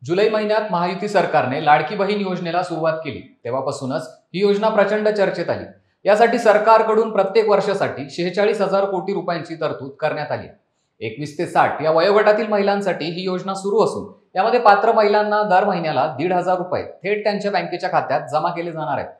जुलै महिन्यात महायुती सरकारने लाडकी बहीण योजनेला सुरुवात केली तेव्हापासूनच ही योजना प्रचंड चर्चेत आली। यासाठी सरकारकडून प्रत्येक वर्षासाठी 46,000 कोटी रुपयांची तरतूद करण्यात आली। 21 ते 60 या वयोगटातील महिलांसाठी ही योजना सुरू असून यामध्ये पात्र महिलांना दर महिन्याला 1,500 रुपये थेट त्यांच्या बँकेच्या खात्यात जमा केले जाणार आहेत।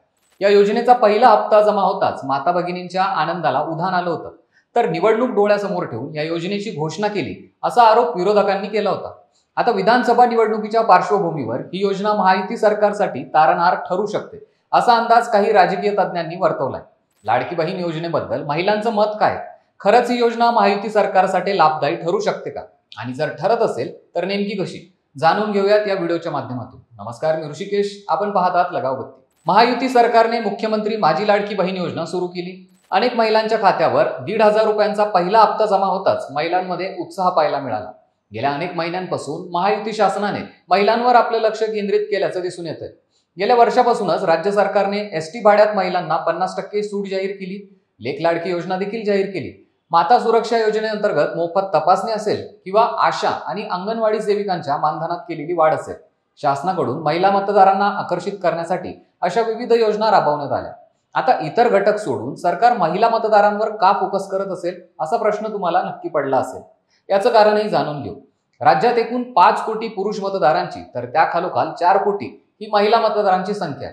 या योजनेचा पहिला हप्ता जमा होताच माता भगिनींच्या आनंदाला उधाण आलं होतं। तर निवडणूक डोळ्यासमोर ठेवून या योजनेची घोषणा केली असा आरोप विरोधकांनी केला होता। आता विधानसभा निवडणुकीच्या पार्श्वभूमीवर ही योजना महायुती सरकारसाठी तारणहार ठरू शकते असा अंदाज काही राजकीय तज्ञांनी वर्तवलाय। लाडकी बहीण योजनेबद्दल महिलांचं मत काय? खरंच ही योजना महायुती सरकारसाठी लाभदायी ठरू शकते का? आणि जर ठरत असेल तर नेमकी कशी? जाणून घेऊयात या व्हिडिओच्या माध्यमातून। नमस्कार, मी ऋषिकेश, आपण पाहत आहात लगाव बत्ती। महायुती सरकारने मुख्यमंत्री माझी लाडकी बहीण योजना सुरू केली। अनेक महिलांच्या खात्यावर 1,500 रुपयांचा पहिला हप्ता जमा होताच महिलांमध्ये उत्साह पाहायला मिळाला। गेल्या अनेक महिन्यांपासून महायुती शासनाने महिलांवर आपले लक्ष केंद्रित केल्याचं दिसून येतंय। गेल्या वर्षापासूनच राज्य सरकारने एसटी भाड्यात महिलांना 50% सूट जाहीर केली। लेक लाडकी योजना देखील जाहीर केली। माता सुरक्षा योजनेअंतर्गत मोफत तपासणी असेल किंवा आशा आणि अंगणवाडी सेविकांच्या मानधनात केलेली वाढ असेल, शासनाकडून महिला मतदारांना आकर्षित करण्यासाठी अशा विविध योजना राबवण्यात आल्या। आता इतर घटक सोडून सरकार महिला मतदारांवर का फोकस करत असेल असा प्रश्न तुम्हाला नक्की पडला असेल। याचं कारणही जाणून घेऊ। राज्यात एकूण 5 कोटी पुरुष मतदारांची तर त्याखालोखाल 4 कोटी ही महिला मतदारांची संख्या।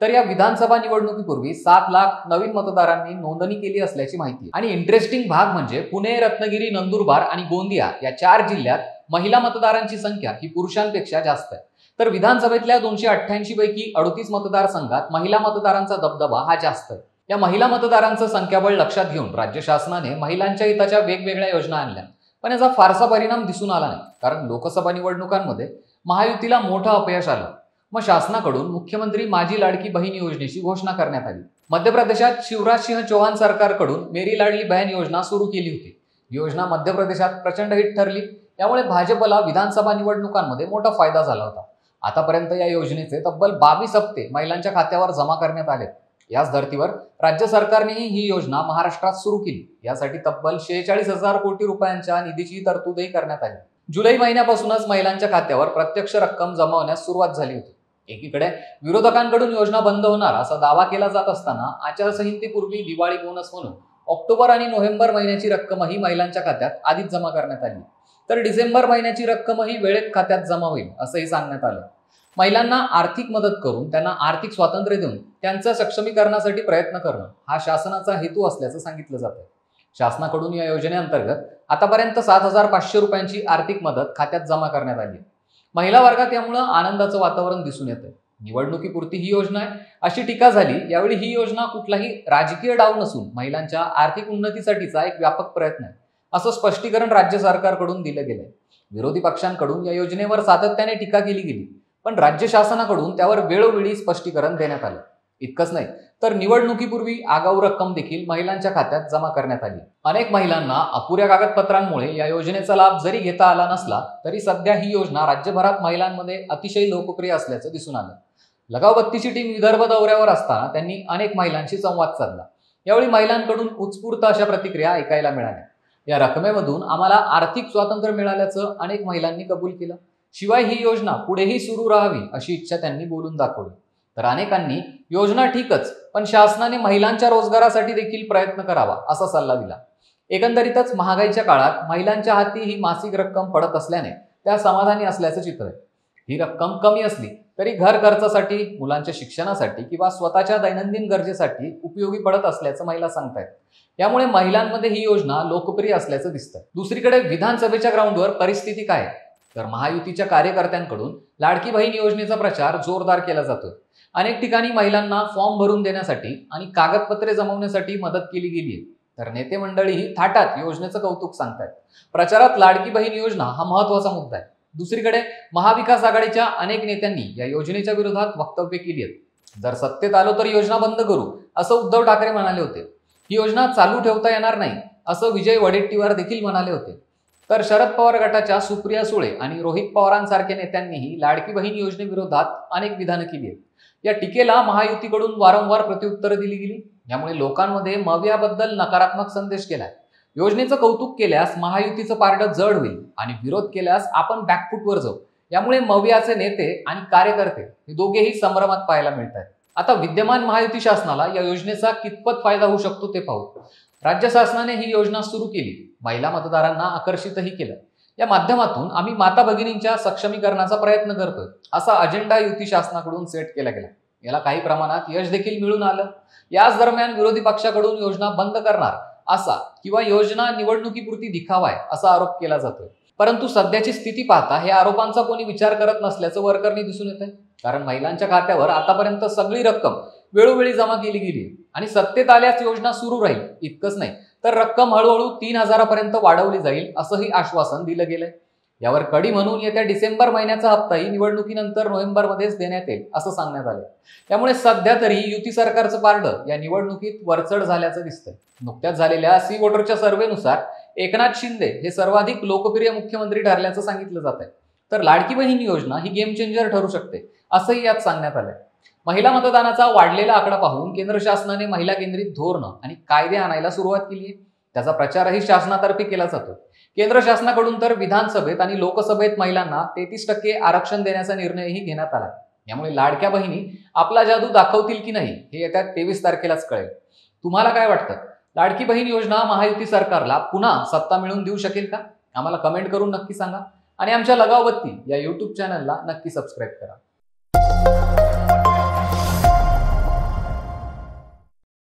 तर या विधानसभा निवडणुकीपूर्वी 7 लाख नवीन मतदारांनी नोंदणी केली असल्याची माहिती। आणि इंटरेस्टिंग भाग म्हणजे पुणे, रत्नागिरी, नंदुरबार आणि गोंदिया या 4 जिल्ह्यात महिला मतदारांची संख्या ही पुरुषांपेक्षा जास्त आहे। तर विधानसभेतल्या 288 पैकी 38 मतदारसंघात महिला मतदारांचा दबदबा हा जास्त आहे। या महिला मतदारांचं संख्याबळ लक्षात घेऊन राज्य शासनाने महिलांच्या हिताच्या वेगवेगळ्या योजना आणल्या, पण याचा फारसा परिणाम दिसून आला नाही, कारण लोकसभा निवडणुकांमध्ये महायुतीला मोठं अपयश आलं। मग शासनाकडून मुख्यमंत्री माझी लाडकी बहीण योजनेची घोषणा करण्यात आली। मध्य प्रदेशात शिवराज सिंह चौहान सरकारकडून मेरी लाडली बहन योजना सुरू केली होती। योजना मध्य प्रदेशात प्रचंड हिट ठरली। यामुळे भाजपला विधानसभा निवडणुकांमध्ये मोठा फायदा झाला होता। आतापर्यंत या योजनेचे तब्बल 22 हप्ते महिलांच्या खात्यावर जमा करण्यात आले। याच धर्तीवर राज्य सरकारनेही ही योजना महाराष्ट्रात सुरू केली। यासाठी तब्बल 46,000 कोटी रुपयांच्या निधीची तरतूदही करण्यात आली। जुलै महिन्यापासूनच महिलांच्या खात्यावर प्रत्यक्ष रक्कम जमा होण्यास सुरुवात झाली होती। एकीकडे विरोधकांकडून योजना बंद होणार असा दावा केला जात असताना आचारसंहितेपूर्वी दिवाळी बोनस म्हणून ऑक्टोबर आणि नोव्हेंबर महिन्याची रक्कमही महिलांच्या खात्यात आधीच जमा करण्यात आली। तर डिसेंबर महिन्याची रक्कमही वेळेत खात्यात जमा होईल असंही सांगण्यात आलं। महिलांना आर्थिक मदत करून त्यांना आर्थिक स्वातंत्र्य देऊन त्यांच्या सक्षमीकरणासाठी प्रयत्न करणं हा शासनाचा हेतू असल्याचं सांगितलं जातं। शासनाकडून या योजनेअंतर्गत आतापर्यंत 7,500 रुपयांची आर्थिक मदत खात्यात जमा करण्यात आली। महिला वर्गात यामुळे आनंदाचं वातावरण दिसून येतंय। निवडणुकीपुरती ही योजना आहे अशी टीका झाली। यावेळी ही योजना कुठलाही राजकीय डाव नसून महिलांच्या आर्थिक उन्नतीसाठीचा एक व्यापक प्रयत्न आहे असं स्पष्टीकरण राज्य सरकारकडून दिलं गेलंय। विरोधी पक्षांकडून या योजनेवर सातत्याने टीका केली गेली, पण राज्य शासनाकडून त्यावर वेळोवेळी स्पष्टीकरण देण्यात आलं। इतकंच नाही तर निवडणुकीपूर्वी आगाऊ रक्कम देखील महिलांच्या खात्यात जमा करण्यात आली। अनेक महिलांना अपुऱ्या कागदपत्रांमुळे या योजनेचा लाभ जरी घेता आला नसला तरी सध्या ही योजना राज्यभरात महिलांमध्ये अतिशय लोकप्रिय असल्याचं दिसून आलं। लगाव बत्तीची टीम विदर्भ दौऱ्यावर असताना त्यांनी अनेक महिलांशी संवाद साधला। यावेळी महिलांकडून उत्स्फूर्त अशा प्रतिक्रिया ऐकायला मिळाल्या। या रकमेमधून आम्हाला आर्थिक स्वातंत्र्य मिळाल्याचं अनेक महिलांनी कबूल केलं। शिवाय ही योजना पुढेही सुरू राहावी अशी इच्छा त्यांनी बोलून दाखवली। तर अनेकांनी योजना ठीकच, पण शासनाने महिलांच्या रोजगारासाठी देखील प्रयत्न करावा असा सल्ला दिला। एकंदरीतच महागाईच्या काळात महिलांच्या हाती ही मासिक रक्कम पडत असल्याने त्या समाधानी असल्याचं चित्र आहे। ही रक्कम कमी असली तरी घर खर्चासाठी, मुलांच्या शिक्षणासाठी किंवा स्वतःच्या दैनंदिन गरजेसाठी उपयोगी पडत असल्याचं महिला सांगतायत। यामुळे महिलांमध्ये ही योजना लोकप्रिय असल्याचं दिसतंय। दुसरीकडे विधानसभेच्या ग्राउंडवर परिस्थिती काय आहे? तर महायुतीच्या कार्यकर्त्यांकडून लाडकी बहीण योजनेचा प्रचार जोरदार केला जातोय। अनेक ठिकाणी महिलांना फॉर्म भरून देण्यासाठी आणि कागदपत्रे जमवण्यासाठी मदत केली गेली आहे। तर नेते मंडळीही थाटात योजनेचं कौतुक सांगतायत। प्रचारात लाडकी बहीण योजना हा महत्त्वाचा मुद्दा आहे। दुसरीकडे महाविकास आघाडीच्या अनेक नेत्यांनी या योजनेच्या विरोधात वक्तव्य केली आहेत। जर सत्तेत आलो तर योजना बंद करू असं उद्धव ठाकरे म्हणाले होते। ही योजना चालू ठेवता येणार नाही असं विजय वडेट्टीवार देखील म्हणाले होते। तर शरद पवार गटाच्या सुप्रिया सुळे आणि रोहित पवारांसारख्या नेत्यांनीही लाडकी बहीण योजनेविरोधात अनेक विधानं केली आहेत। या टीकेला महायुतीकडून वारंवार प्रत्युत्तरं दिली गेली। यामुळे लोकांमध्ये मवियाबद्दल नकारात्मक संदेश गेलाय। योजनेचं कौतुक केल्यास महायुतीचं पारडं जड होईल आणि विरोध केल्यास आपण बॅकफूटवर जाऊ यामुळे मवियाचे नेते आणि कार्यकर्ते हे दोघेही संभ्रमात पाहायला मिळत आहेत. आता विद्यमान महायुती शासनाला या योजनेचा कितपत फायदा होऊ शकतो ते पाहू. राज्य शासनाने ही योजना सुरू केली, महिला मतदारांना आकर्षितही केलं. या माध्यमातून आम्ही माता भगिनींच्या सक्षमीकरणाचा प्रयत्न करतोय असा अजेंडा युती शासनाकडून सेट केला गेला. याला काही प्रमाणात यश देखील मिळून आलं. याच दरम्यान विरोधी पक्षाकडून योजना बंद करणार असा किंवा योजना निवडणुकीपुरती दिखावा आहे असा आरोप केला जातोय. परंतु सध्याची स्थिती पाहता हे आरोपांचा कोणी विचार करत नसल्याचं वरकरणी दिसून येत आहे. कारण महिलांच्या खात्यावर आतापर्यंत सगळी रक्कम वेळोवेळी जमा केली गेली आणि सत्तेत आल्यास योजना सुरू राहील. इतकंच नाही तर रक्कम हळूहळू 3,000 पर्यंत वाढवली जाईल असंही आश्वासन दिलं गेलंय. यावर कडी म्हणून येत्या डिसेंबर महिन्याचा हप्ताही निवडणुकीनंतर नोव्हेंबरमध्येच देण्यात येईल असं सांगण्यात आलं. त्यामुळे सध्या तरी युती सरकारचं पारडं या निवडणुकीत वरचढ झाल्याचं दिसतंय. नुकत्याच झालेल्या सी वोटरच्या सर्व्हेनुसार एकनाथ शिंदे हे सर्वाधिक लोकप्रिय मुख्यमंत्री ठरल्याचं सांगितलं जात आहे. तर लाडकी बहीण योजना ही गेम चेंजर ठरू शकते असंही यात सांगण्यात आलंय. महिला मतदानाचा वाढलेला आकडा पाहून केंद्र शासनाने महिला केंद्रित धोरणं आणि कायदे आणायला सुरुवात केली आहे. त्याचा प्रचारही शासनातर्फे केला जातो. केंद्र शासनाकडून तर विधानसभेत आणि लोकसभेत महिलांना 33% आरक्षण देण्याचा निर्णयही घेण्यात आला. यामुळे लाडक्या बहिणी आपला जादू दाखवतील की नाही हे येत्या 23 तारखेलाच कळेल. तुम्हाला काय वाटतं? लाडकी बहीण योजना महायुती सरकारला पुन्हा सत्ता मिळवून देऊ शकेल का? आम्हाला कमेंट करून नक्की सांगा आणि आमच्या लगावबत्ती या YouTube चॅनलला नक्की सबस्क्राईब करा.